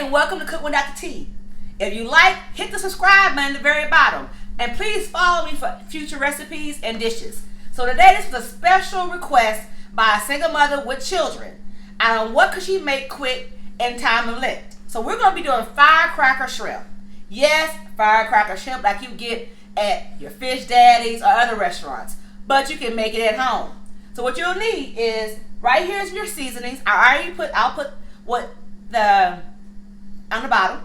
and welcome to Cook with Dr. T. If you like, hit the subscribe button at the very bottom. And please follow me for future recipes and dishes. So today this is a special request by a single mother with children on what could she make quick in time of Lent. So we're going to be doing firecracker shrimp. Yes, firecracker shrimp like you get at your Fish Daddies or other restaurants. But you can make it at home. So what you'll need is, right here is your seasonings. I'll put what on the bottom.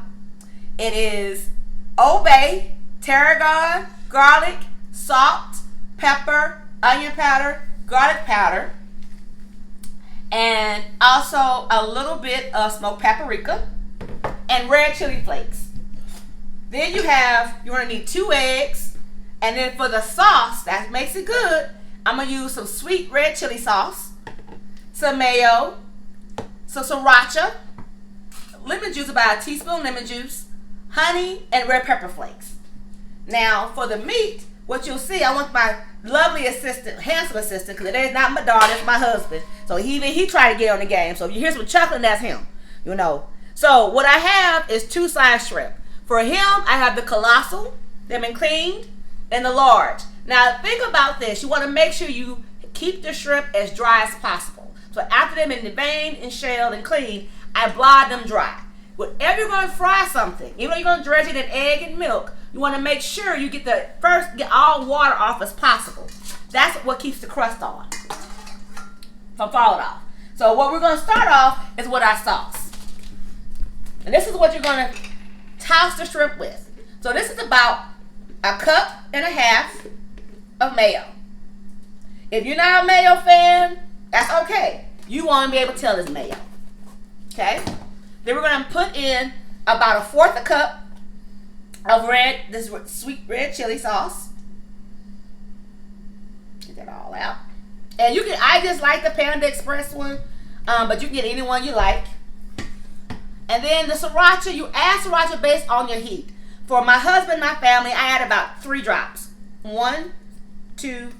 It is Old Bay, tarragon, garlic, salt, pepper, onion powder, garlic powder, and also a little bit of smoked paprika and red chili flakes. Then you want to need 2 eggs, and then for the sauce that makes it good, I'm going to use some sweet red chili sauce, some mayo, some sriracha, lemon juice, about a teaspoon lemon juice, honey, and red pepper flakes. Now, for the meat, what you'll see, I want my lovely assistant, handsome assistant, because it is not my daughter, it's my husband. So he tried to get on the game. So if you hear some chuckling, that's him, you know. So what I have is 2 sliced shrimp. For him, I have the colossal, they've been cleaned, and the large. Now, think about this. You want to make sure you keep the shrimp as dry as possible. So after they've been deveined and shelled and cleaned, I blot them dry. Whenever you're going to fry something, even though you're going to dredge it in egg and milk, you want to make sure you get all water off as possible. That's what keeps the crust on from falling off. So what we're going to start off is with our sauce. And this is what you're going to toss the shrimp with. So this is about 1.5 cups of mayo. If you're not a mayo fan, that's okay. You won't be able to tell it's mayo. Okay? Then we're going to put in about 1/4 cup of this sweet red chili sauce. Get that all out. And I just like the Panda Express one, but you can get any one you like. And then the sriracha, you add sriracha based on your heat. For my husband and my family, I add about 3 drops. 1, 2,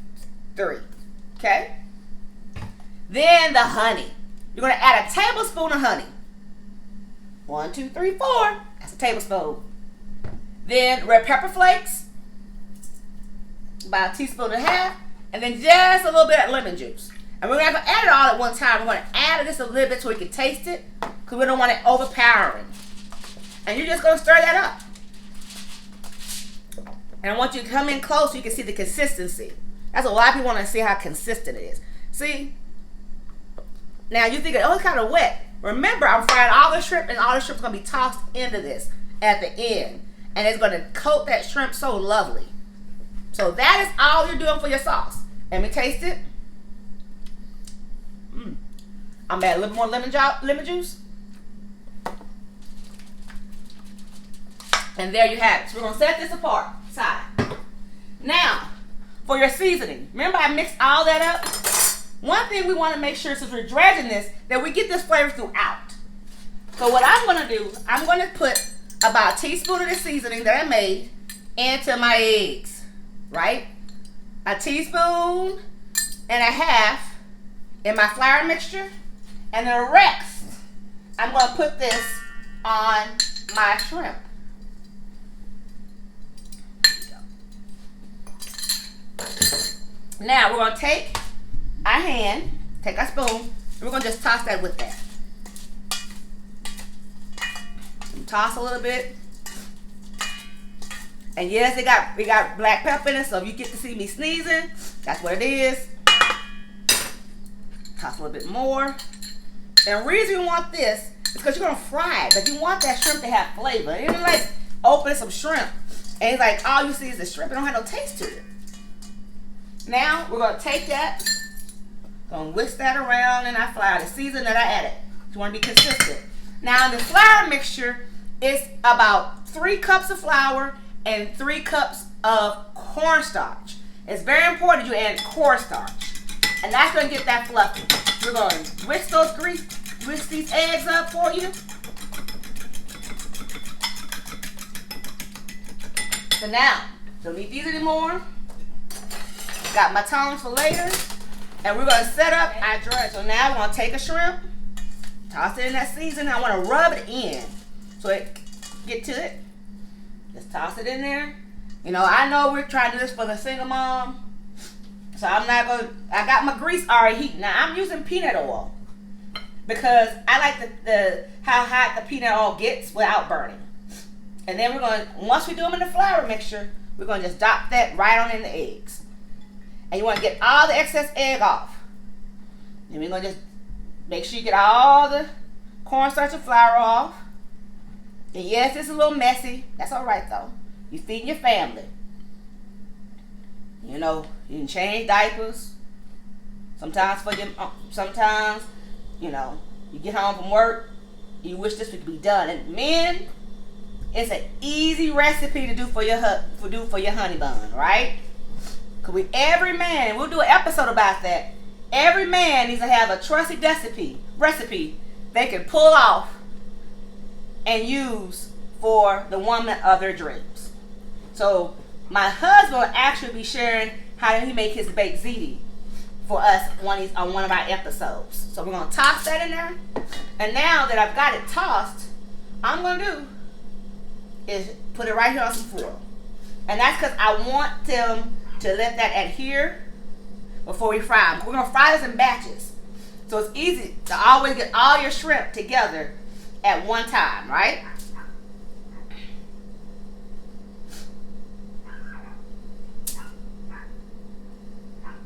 3. Okay? Then the honey. You're going to add a tablespoon of honey. 1, 2, 3, 4. That's a tablespoon. Then red pepper flakes. About 1.5 teaspoons. And then just a little bit of lemon juice. And we're going to add it all at one time. We're going to add it just a little bit so we can taste it. Because we don't want it overpowering. And you're just going to stir that up. And I want you to come in close so you can see the consistency. That's a lot of people want to see how consistent it is. See? Now you're thinking, oh, it's kind of wet. Remember, I'm frying all the shrimp, and all the shrimp is going to be tossed into this at the end. And it's going to coat that shrimp so lovely. So that is all you're doing for your sauce. Let me taste it. I'm adding a little more lemon juice. And there you have it. So we're going to set this aside. Now, for your seasoning. Remember I mixed all that up? One thing we want to make sure, since we're dredging this, that we get this flavor throughout. So what I'm going to do, I'm going to put about 1 teaspoon of the seasoning that I made into my eggs. Right? 1.5 teaspoons in my flour mixture. And the rest, I'm going to put this on my shrimp. Now we're going to take our spoon, and we're going to just toss that with that. Toss a little bit. And yes, we got black pepper in it, so if you get to see me sneezing, that's what it is. Toss a little bit more. And the reason you want this is because you're going to fry it, but you want that shrimp to have flavor. It's like opening some shrimp, and it's like all you see is the shrimp. It don't have no taste to it. Now, we're going to take that, going to whisk that around in our flour, the season that I added. You want to be consistent. Now, in the flour mixture, it's about 3 cups of flour and 3 cups of cornstarch. It's very important you add cornstarch. And that's going to get that fluffy. We're going to whisk these eggs up for you. So now, don't need these anymore. Got my tongs for later. And we're going to set up our dredge. So now we're going to take a shrimp, toss it in that seasoning. I want to rub it in. so it get to it. Just toss it in there. You know, I know we're trying to do this for the single mom, so I'm not going to, I got my grease already heating. Now I'm using peanut oil because I like the how hot the peanut oil gets without burning. And then we're going to, once we do them in the flour mixture, we're going to just dot that right on in the eggs. And you want to get all the excess egg off. And we're going to just make sure you get all the cornstarch and flour off. And yes, it's a little messy. That's all right though. You're feeding your family. You know, you can change diapers. Sometimes sometimes, you know, you get home from work, you wish this would be done. And men, it's an easy recipe to do for your honey bun, right? Cause every man, we'll do an episode about that. Every man needs to have a trusted recipe they can pull off and use for the woman of their dreams. So my husband will actually be sharing how he make his baked ziti for us on one of our episodes. So we're gonna toss that in there. And now that I've got it tossed, all I'm gonna do is put it right here on some foil. And that's because I want them to let that adhere before we fry them. We're gonna fry this in batches. So it's easy to always get all your shrimp together at one time, right?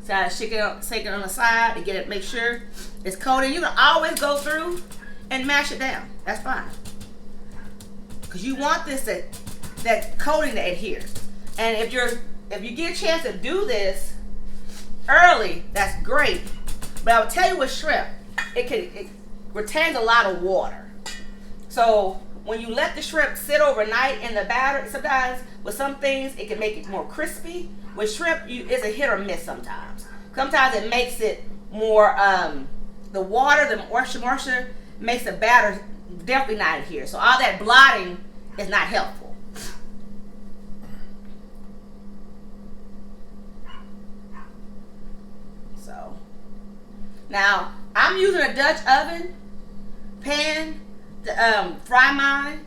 So I shake it on the side and get it, make sure it's coated. You can always go through and mash it down. That's fine. Because you want that coating to adhere. And if you get a chance to do this early, that's great. But I will tell you with shrimp, it retains a lot of water. So when you let the shrimp sit overnight in the batter, sometimes with some things it can make it more crispy. With shrimp, it's a hit or miss sometimes. Sometimes it makes it more, the water, the moisture makes the batter definitely not adhere. So all that blotting is not helpful. So now I'm using a Dutch oven pan to fry mine,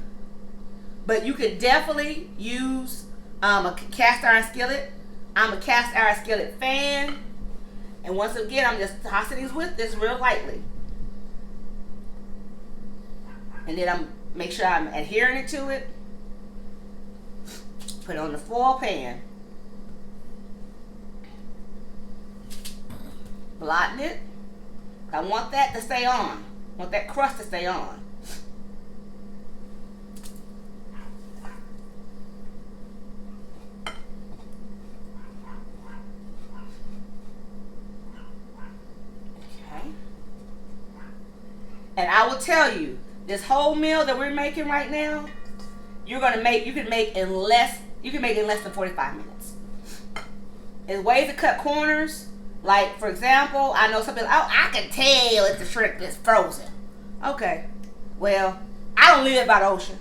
but you could definitely use a cast iron skillet. I'm a cast iron skillet fan, and once again I'm just tossing these with this real lightly, and then I'm make sure I'm adhering it to it. Put it on the foil pan, blotting it. I want that to stay on. I want that crust to stay on. And I will tell you, this whole meal that we're making right now, you can make in less than 45 minutes. There's ways to cut corners. Like, for example, I know something, I can tell if the shrimp is frozen. Okay. Well, I don't live by the ocean.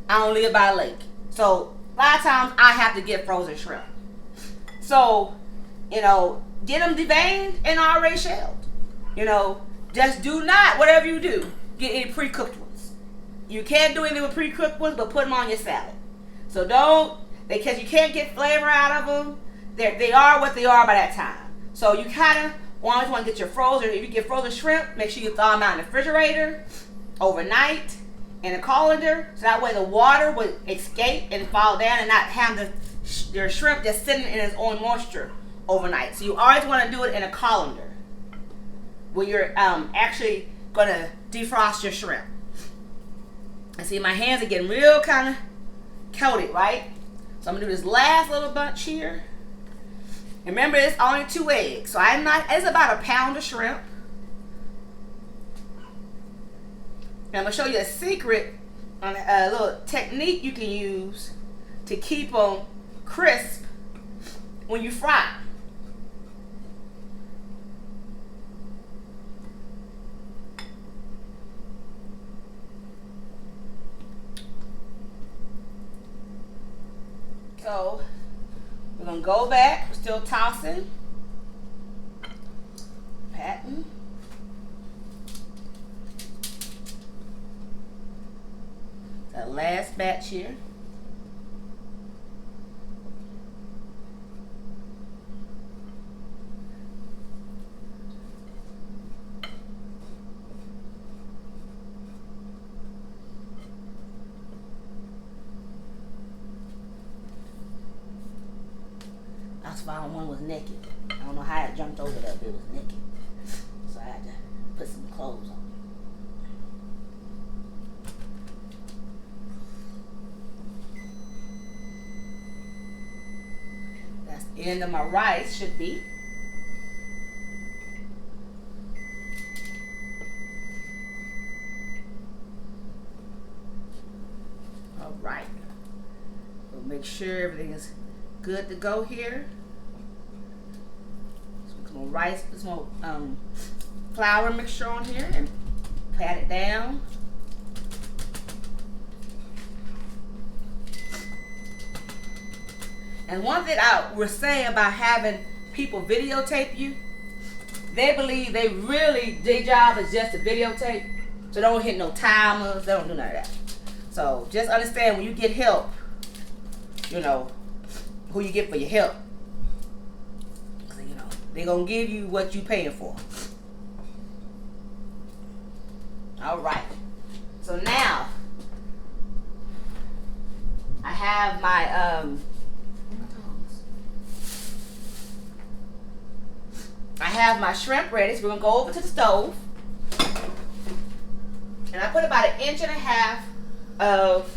I don't live by a lake. So a lot of times I have to get frozen shrimp. So, you know, get them deveined and already shelled. You know, just do not, whatever you do, get any pre-cooked ones. You can't do anything with pre-cooked ones, but put them on your salad. So don't, because you can't get flavor out of them. They are what they are by that time. So you kind of always want to get your frozen, if you get frozen shrimp, make sure you thaw them out in the refrigerator overnight in a colander, so that way the water would escape and fall down and not have your shrimp just sitting in its own moisture overnight. So you always want to do it in a colander when you're actually going to defrost your shrimp. And see, my hands are getting real kind of coated, right? So I'm going to do this last little bunch here. Remember, it's only 2 eggs. So it's about a pound of shrimp. And I'm going to show you a secret on a little technique you can use to keep them crisp when you fry. So we're going to go back. We're still tossing, patting. The last batch here. That's why one was naked. I don't know how it jumped over there, but it was naked. So I had to put some clothes on. That's the end of my rice, should be. All right. We'll make sure everything is good to go here. Some more rice, some more flour mixture on here and pat it down. And one thing I was saying about having people videotape you, they believe their job is just to videotape. So they don't hit no timers, they don't do none of that. So just understand when you get help, you know, who you get for your help. So, you know, they're going to give you what you paying for. All right. So now, I have my, shrimp ready. So we're going to go over to the stove. And I put about 1.5 inches of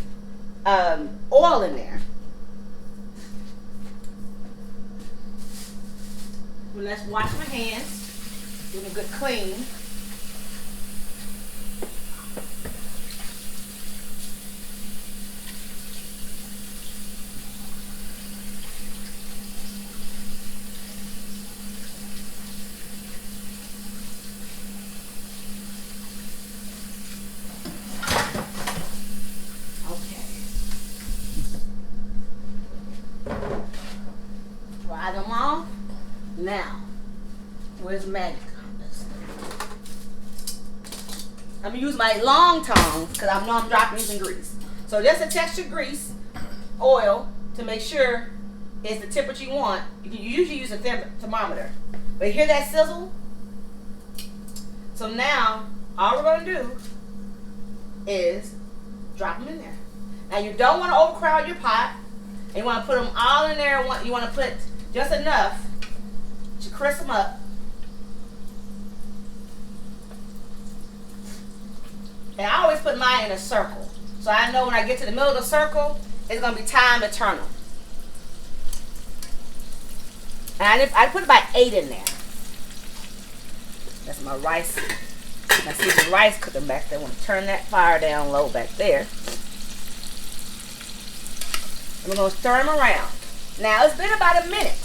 oil in there. Well, let's wash my hands. Give them a good clean. Okay. Dry them off. Now, where's the magic compass? I'm going to use my long tongs because I know I'm dropping these in grease. So just a textured grease, oil, to make sure it's the temperature you want. You can usually use a thermometer. But hear that sizzle? So now, all we're going to do is drop them in there. Now you don't want to overcrowd your pot. And you want to put them all in there. You want to put just enough to crisp them up. And I always put mine in a circle. So I know when I get to the middle of the circle, it's going to be time to turn them. And I put about 8 in there. That's my rice. I see the rice cooking back there. I want to turn that fire down low back there. And we're going to stir them around. Now it's been about a minute.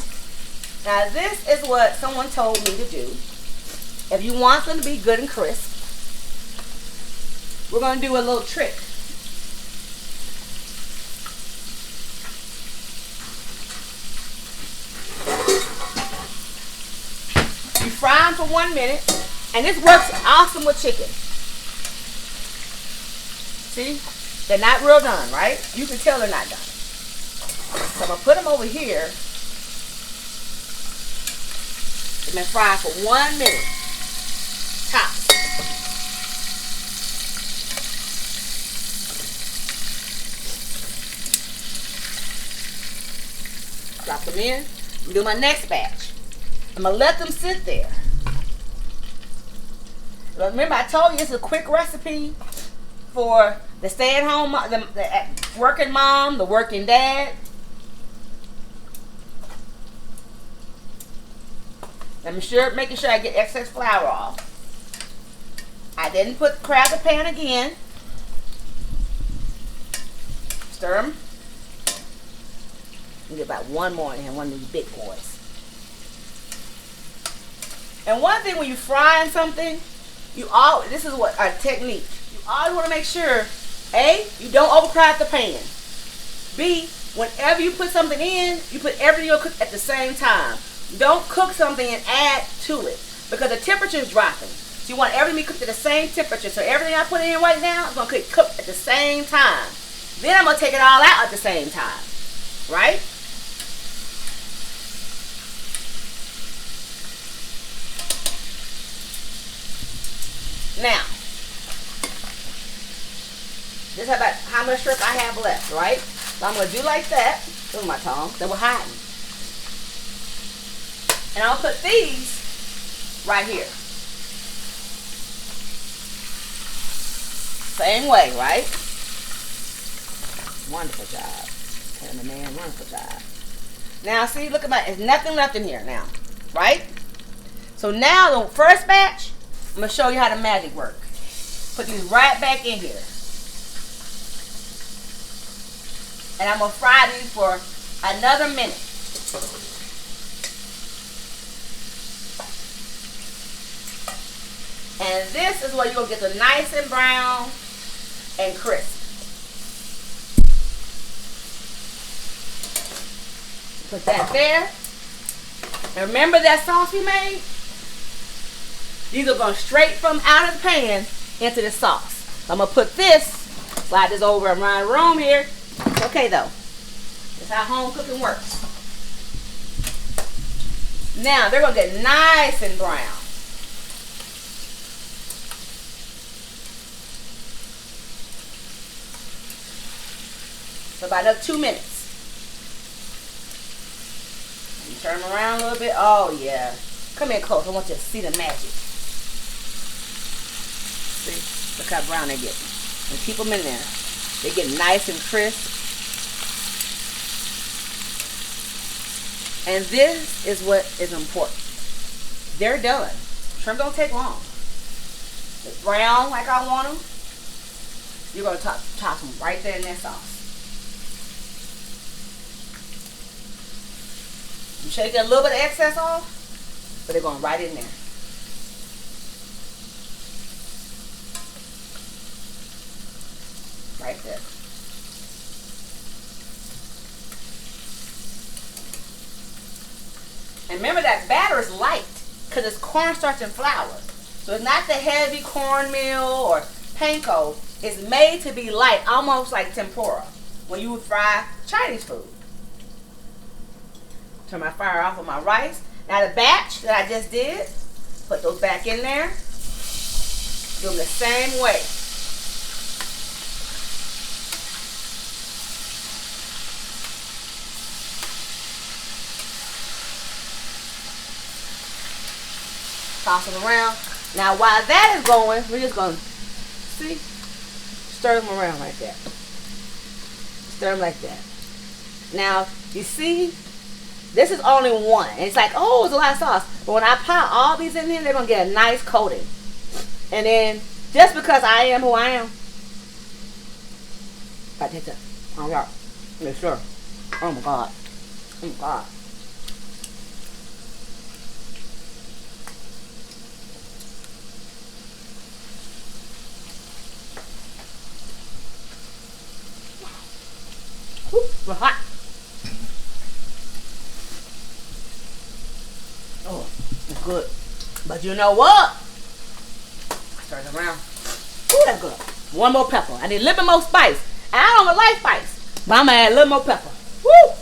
Now this is what someone told me to do. If you want them to be good and crisp, we're going to do a little trick. You fry them for 1 minute, and this works awesome with chicken. See? They're not real done, right? You can tell they're not done. So I'm going to put them over here. They've been fried for 1 minute. Tops. Drop them in. I'm do my next batch. I'm going to let them sit there. But remember, I told you it's a quick recipe for the stay-at-home, the working mom, the working dad. Making sure I get excess flour off. I didn't crowd the pan again. Stir them. Get about one more in here, one of these big boys. And one thing when you're frying something, this is what our technique. You always want to make sure, A, you don't overcrowd the pan. B, whenever you put something in, you put everything you'll cook at the same time. Don't cook something and add to it because the temperature is dropping. So you want everything to be cooked at the same temperature. So everything I put in right now is going to cook at the same time. Then I'm going to take it all out at the same time. Right? Now, this is about how much shrimp I have left, right? So I'm going to do like that. Look at my tongue. They were hiding. And I'll put these right here. Same way, right? Wonderful job. Cameraman, wonderful job. Now, see, look at my, there's nothing left in here now, right? So now, the first batch, I'm going to show you how the magic works. Put these right back in here. And I'm going to fry these for another minute. And this is where you're going to get the nice and brown and crisp. Put that there. And remember that sauce we made? These are going straight from out of the pan into the sauce. So I'm going to put this, slide this over around the room here. It's okay though. That's how home cooking works. Now they're going to get nice and brown. So about another 2 minutes. You turn them around a little bit. Oh yeah. Come in close. I want you to see the magic. See? Look how brown they get. And keep them in there. They get nice and crisp. And this is what is important. They're done. Shrimp don't take long. They're brown like I want them. You're going to toss them right there in that sauce. You shake a little bit of excess off, but they're going right in there. Right there. And remember that batter is light because it's cornstarch and flour. So it's not the heavy cornmeal or panko. It's made to be light, almost like tempura when you would fry Chinese food. Turn my fire off on my rice. Now the batch that I just did, put those back in there. Do them the same way. Toss them around. Now while that is going, we're just going to, see, stir them around like that. Stir them like that. Now, you see, this is only one. And it's like, oh, it's a lot of sauce. But when I pile all these in here, they're going to get a nice coating. And then, just because I am who I am, I take that. Oh, yeah. Make sure. Oh, my God. Oh, my God. Ooh, we're hot. Oh, it's good. But you know what? Stir it around. Ooh, that's good. One more pepper. I need a little bit more spice. And I don't like spice, but I'm gonna add a little more pepper. Woo!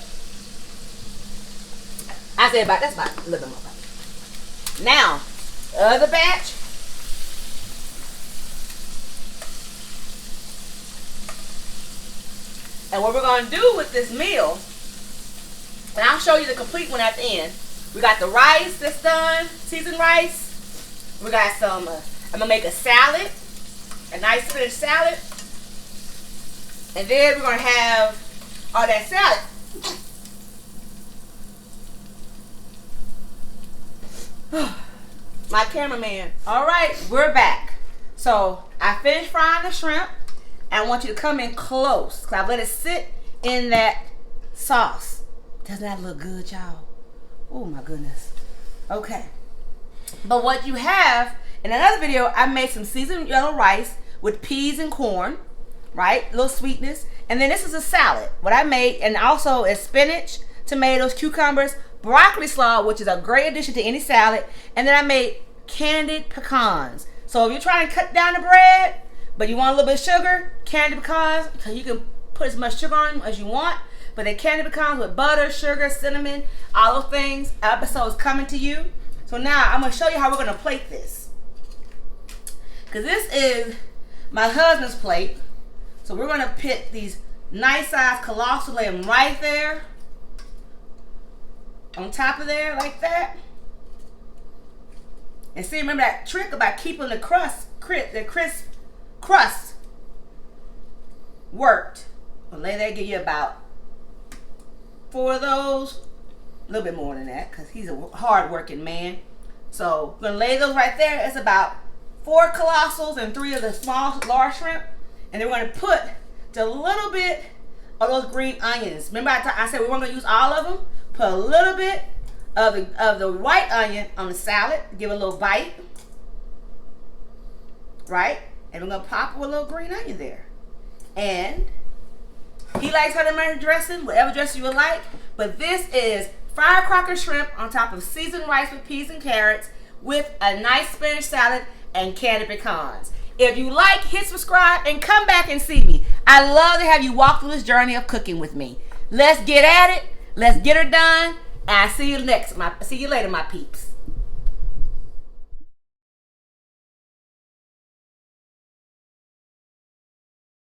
I say that's about a little bit more pepper. Now, the other batch. And what we're going to do with this meal, and I'll show you the complete one at the end. We got the rice that's done, seasoned rice. We got some, I'm going to make a salad, a nice spinach salad. And then we're going to have all that salad. My cameraman. All right, we're back. So I finished frying the shrimp. I want you to come in close because I've let it sit in that sauce. Doesn't that look good, y'all? Oh my goodness. Okay. But what you have, in another video, I made some seasoned yellow rice with peas and corn, right? A little sweetness. And then this is a salad. What I made, and also is spinach, tomatoes, cucumbers, broccoli slaw, which is a great addition to any salad. And then I made candied pecans. So if you're trying to cut down the bread, but you want a little bit of sugar, candied pecans, so you can put as much sugar on them as you want. But the candy pecans with butter, sugar, cinnamon, all those things, episode is coming to you. So now I'm going to show you how we're going to plate this. Because this is my husband's plate. So we're going to put these nice size colossal, lay them right there. On top of there like that. And see, remember that trick about keeping the crisp crust worked. I'll lay there, give you about 4 of those. A little bit more than that because he's a hard-working man. So we're going to lay those right there. It's about 4 colossals and 3 of the large shrimp. And then we're going to put just a little bit of those green onions. Remember I said we weren't going to use all of them? Put a little bit of the white onion on the salad. Give it a little bite. Right? And we're going to pop with a little green onion there. And he likes honey mustard dressing, whatever dressing you would like. But this is firecracker shrimp on top of seasoned rice with peas and carrots with a nice spinach salad and candy pecans. If you like, hit subscribe and come back and see me. I love to have you walk through this journey of cooking with me. Let's get at it. Let's get her done. And I'll see you later, my peeps.